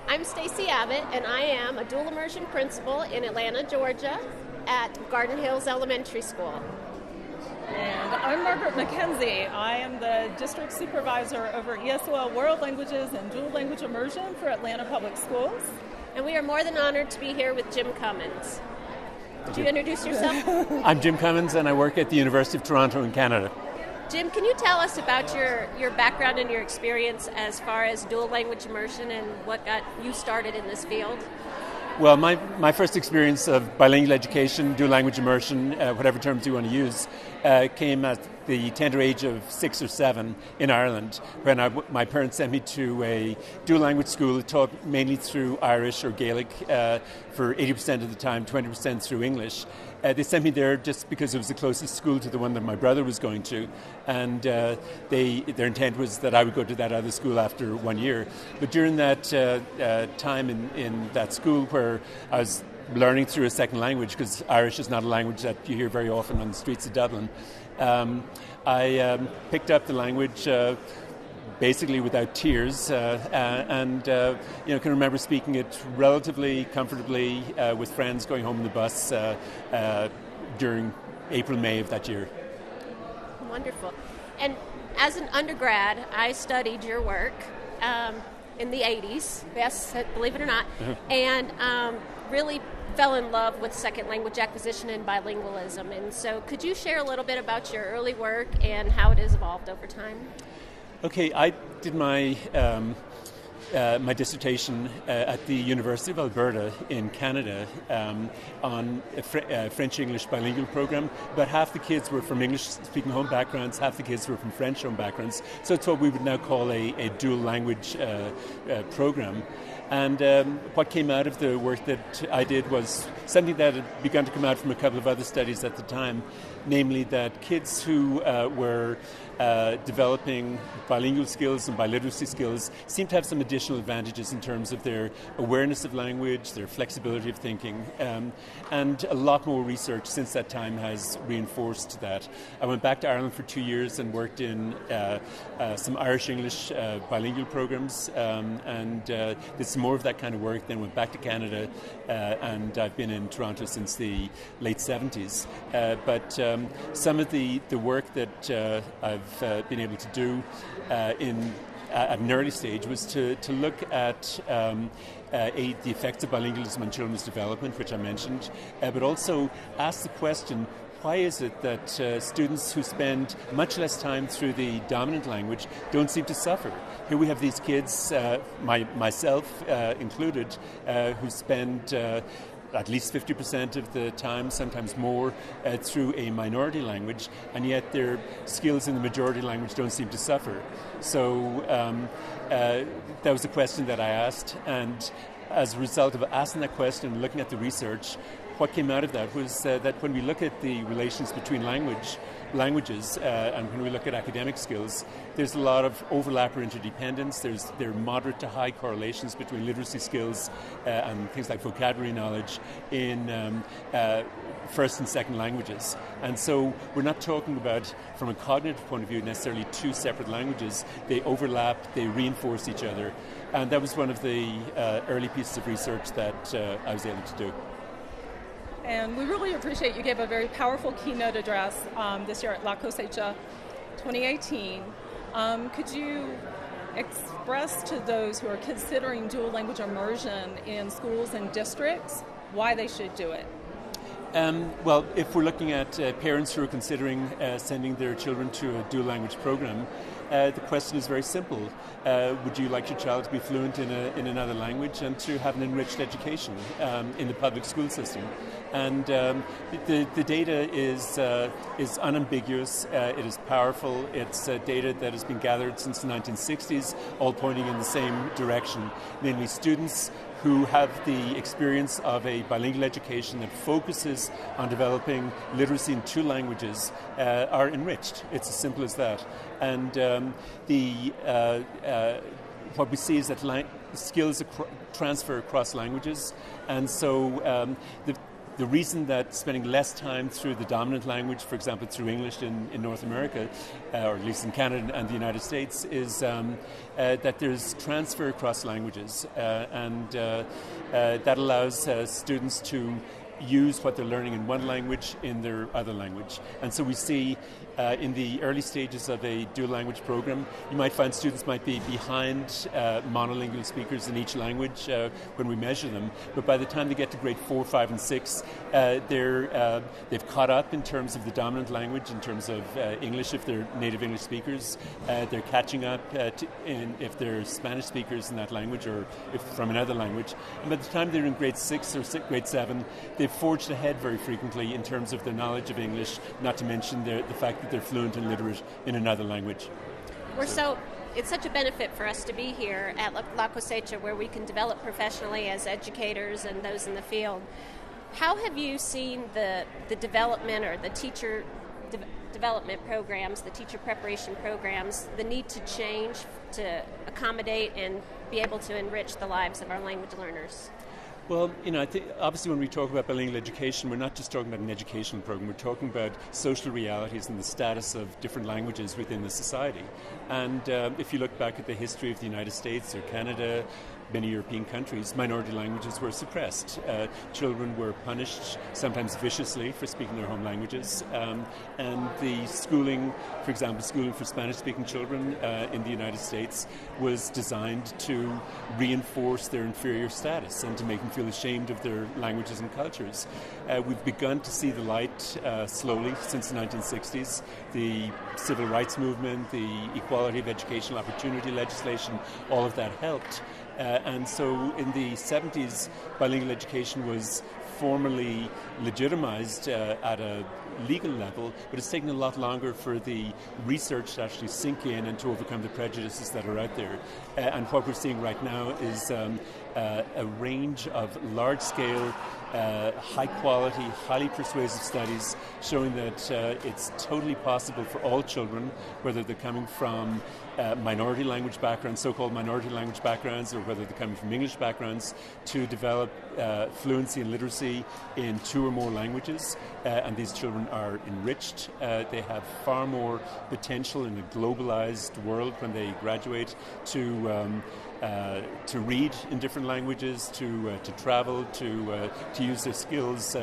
I'm Stacy Abbott, and I am a dual immersion principal in Atlanta, Georgia, at Garden Hills Elementary School. And I'm Margaret McKenzie. I am the district supervisor over ESOL World Languages and Dual Language Immersion for Atlanta Public Schools. And we are more than honored to be here with Jim Cummins. Could you introduce yourself? I'm Jim Cummins, and I work at the University of Toronto in Canada. Jim, can you tell us about your background and your experience as far as dual language immersion and what got you started in this field? Well, my first experience of bilingual education, dual language immersion, whatever terms you want to use, came at the tender age of 6 or 7 in Ireland, when my parents sent me to a dual language school that taught mainly through Irish or Gaelic for 80% of the time, 20% through English. They sent me there just because it was the closest school to the one that my brother was going to, and their intent was that I would go to that other school after 1 year. But during that time in that school where I was learning through a second language, because Irish is not a language that you hear very often on the streets of Dublin, I picked up the language basically without tears, and can remember speaking it relatively comfortably with friends going home in the bus during April, May of that year. Wonderful. And as an undergrad, I studied your work in the 80s, yes, believe it or not, and really fell in love with second language acquisition and bilingualism. And so could you share a little bit about your early work and how it has evolved over time? Okay, I did my my dissertation at the University of Alberta in Canada on a French-English bilingual program. About half the kids were from English-speaking home backgrounds, half the kids were from French home backgrounds. So it's what we would now call a dual language program. And what came out of the work that I did was something that had begun to come out from a couple of other studies at the time, namely that kids who were developing bilingual skills and biliteracy skills seem to have some additional advantages in terms of their awareness of language, their flexibility of thinking, and a lot more research since that time has reinforced that. I went back to Ireland for 2 years and worked in some Irish-English bilingual programs, and did some more of that kind of work, then went back to Canada, and I've been in Toronto since the late 70s. But some of the work that I've been able to do at an early stage was to look at the effects of bilingualism on children's development, which I mentioned, but also ask the question, why is it that students who spend much less time through the dominant language don't seem to suffer? Here we have these kids, myself included, who spend at least 50% of the time, sometimes more, through a minority language, and yet their skills in the majority language don't seem to suffer. So that was a question that I asked, and as a result of asking that question and looking at the research, what came out of that was that when we look at the relations between languages and when we look at academic skills, there's a lot of overlap or interdependence. There are moderate to high correlations between literacy skills and things like vocabulary knowledge in first and second languages. And so we're not talking about, from a cognitive point of view, necessarily two separate languages. They overlap, they reinforce each other. And that was one of the early pieces of research that I was able to do. And we really appreciate you gave a very powerful keynote address this year at La Cosecha 2018. Could you express to those who are considering dual language immersion in schools and districts why they should do it? Well, if we're looking at parents who are considering sending their children to a dual language program, the question is very simple. Would you like your child to be fluent in another language and to have an enriched education in the public school system? And the data is unambiguous. It is powerful. It's data that has been gathered since the 1960s, all pointing in the same direction, namely students who have the experience of a bilingual education that focuses on developing literacy in two languages are enriched. It's as simple as that. And what we see is that skills transfer across languages, and so the reason that spending less time through the dominant language, for example, through English in North America, or at least in Canada and the United States, is that there's transfer across languages, and that allows students to use what they're learning in one language in their other language. And so we see in the early stages of a dual language program, you might find students might be behind monolingual speakers in each language when we measure them, but by the time they get to grade 4, 5, and 6, they've caught up in terms of the dominant language, in terms of English if they're native English speakers. They're catching up if they're Spanish speakers in that language, or if from another language. And by the time they're in grade 6 or grade 7, they've forged ahead very frequently in terms of their knowledge of English, not to mention the fact that they're fluent and literate in another language. It's such a benefit for us to be here at La Cosecha, where we can develop professionally as educators and those in the field. How have you seen the development or the teacher development programs, the teacher preparation programs, the need to change to accommodate and be able to enrich the lives of our language learners? Well, I think obviously when we talk about bilingual education, we're not just talking about an educational program. We're talking about social realities and the status of different languages within the society. And if you look back at the history of the United States or Canada, many European countries, minority languages were suppressed. Children were punished, sometimes viciously, for speaking their home languages. And the schooling, for example, schooling for Spanish-speaking children in the United States was designed to reinforce their inferior status and to make them feel ashamed of their languages and cultures. We've begun to see the light slowly since the 1960s. The civil rights movement, the equality of educational opportunity legislation, all of that helped. And so in the 70s, bilingual education was formally legitimized at a legal level, but it's taken a lot longer for the research to actually sink in and to overcome the prejudices that are out there. And what we're seeing right now is a range of large-scale, high-quality, highly persuasive studies showing that it's totally possible for all children, whether they're coming from minority language backgrounds, so-called minority language backgrounds, or whether they're coming from English backgrounds, to develop fluency and literacy in 2 or more languages. And these children are enriched. They have far more potential in a globalized world when they graduate to read in different languages, to travel, to use their skills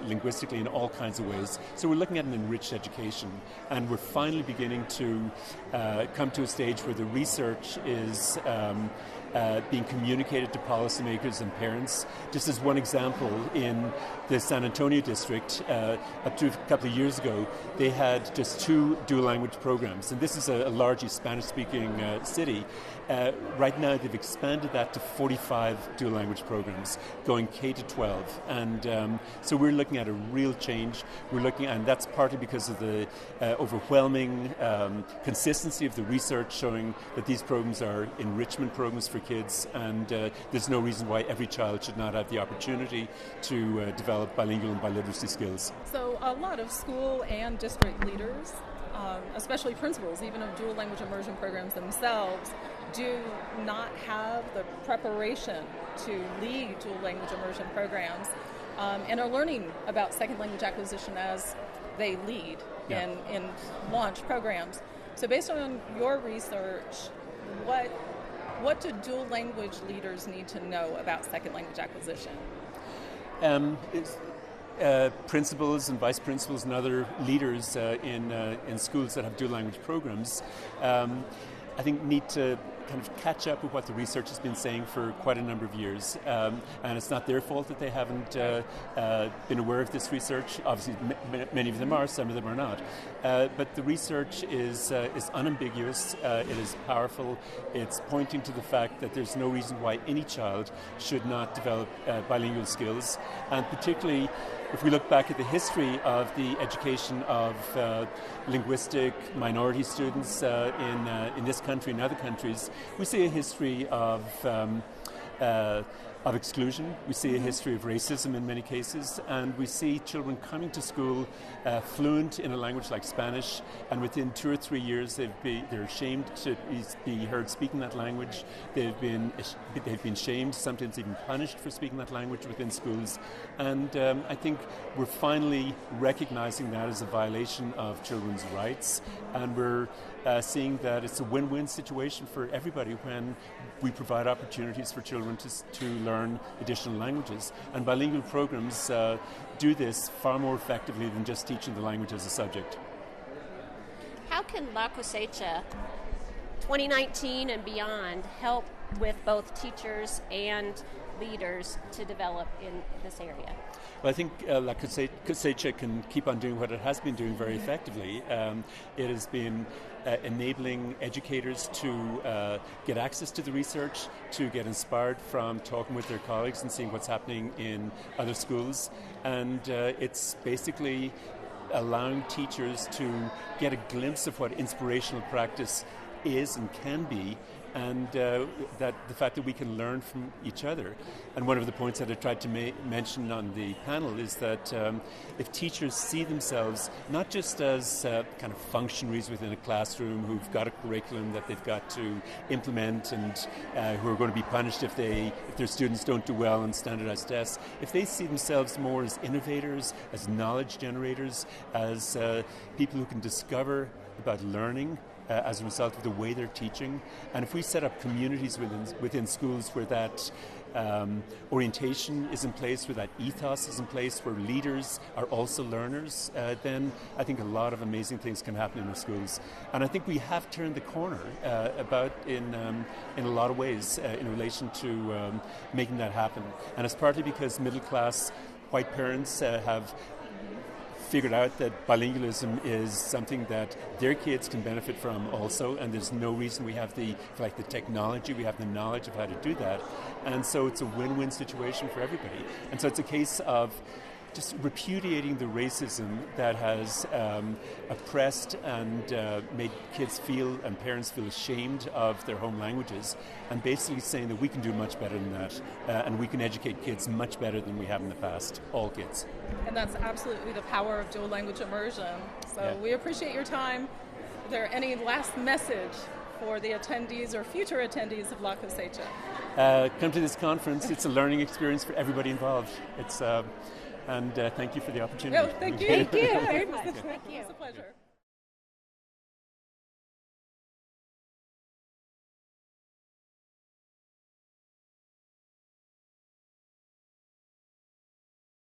linguistically in all kinds of ways. So we're looking at an enriched education, and we're finally beginning to come to a stage where the research is being communicated to policymakers and parents. Just as one example, in the San Antonio district, up to a couple of years ago, they had just 2 dual language programs, and this is a largely Spanish-speaking city. Right now, they've expanded that to 45 dual language programs, going K to 12, and so we're looking at a real change. And that's partly because of the overwhelming consistency of the research showing that these programs are enrichment programs for kids, and there's no reason why every child should not have the opportunity to develop bilingual and biliteracy skills. So a lot of school and district leaders, especially principals, even of dual language immersion programs themselves, do not have the preparation to lead dual language immersion programs, and are learning about second language acquisition as they lead in launch programs. So based on your research, what do dual language leaders need to know about second language acquisition? Principals and vice principals and other leaders in schools that have dual language programs, I think, need to kind of catch up with what the research has been saying for quite a number of years. And it's not their fault that they haven't been aware of this research. Obviously, many of them are, some of them are not. But the research is unambiguous. It is powerful. It's pointing to the fact that there's no reason why any child should not develop bilingual skills. And particularly, if we look back at the history of the education of linguistic minority students in this country and other countries, we see a history of of exclusion. We see a history of racism in many cases, and we see children coming to school fluent in a language like Spanish, and within 2 or 3 years they're ashamed to be heard speaking that language. They've been shamed, sometimes even punished for speaking that language within schools. And I think we're finally recognizing that as a violation of children's rights, and we're seeing that it's a win-win situation for everybody when we provide opportunities for children to learn additional languages. And bilingual programs do this far more effectively than just teaching the language as a subject. How can La Cosecha 2019 and beyond help with both teachers and leaders to develop in this area? Well, I think La Cosecha can keep on doing what it has been doing very effectively. It has been enabling educators to get access to the research, to get inspired from talking with their colleagues and seeing what's happening in other schools. And it's basically allowing teachers to get a glimpse of what inspirational practice is and can be, and that the fact that we can learn from each other. And one of the points that I tried to mention on the panel is that if teachers see themselves not just as kind of functionaries within a classroom who've got a curriculum that they've got to implement and who are going to be punished if their students don't do well on standardized tests, if they see themselves more as innovators, as knowledge generators, as people who can discover about learning as a result of the way they're teaching. And if we set up communities within schools where that orientation is in place, where that ethos is in place, where leaders are also learners, then I think a lot of amazing things can happen in our schools. And I think we have turned the corner in a lot of ways in relation to making that happen. And it's partly because middle-class white parents have figured out that bilingualism is something that their kids can benefit from also, and there's no reason we have the technology, we have the knowledge of how to do that, and so it's a win-win situation for everybody. And so it's a case of just repudiating the racism that has oppressed and made kids feel and parents feel ashamed of their home languages, and basically saying that we can do much better than that, and we can educate kids much better than we have in the past, all kids. And that's absolutely the power of dual language immersion. So we appreciate your time. Is there any last message for the attendees or future attendees of La Cosecha? Come to this conference. It's a learning experience for everybody involved. And thank you for the opportunity. No, thank you. Thank you very much. Thank you. It was a pleasure.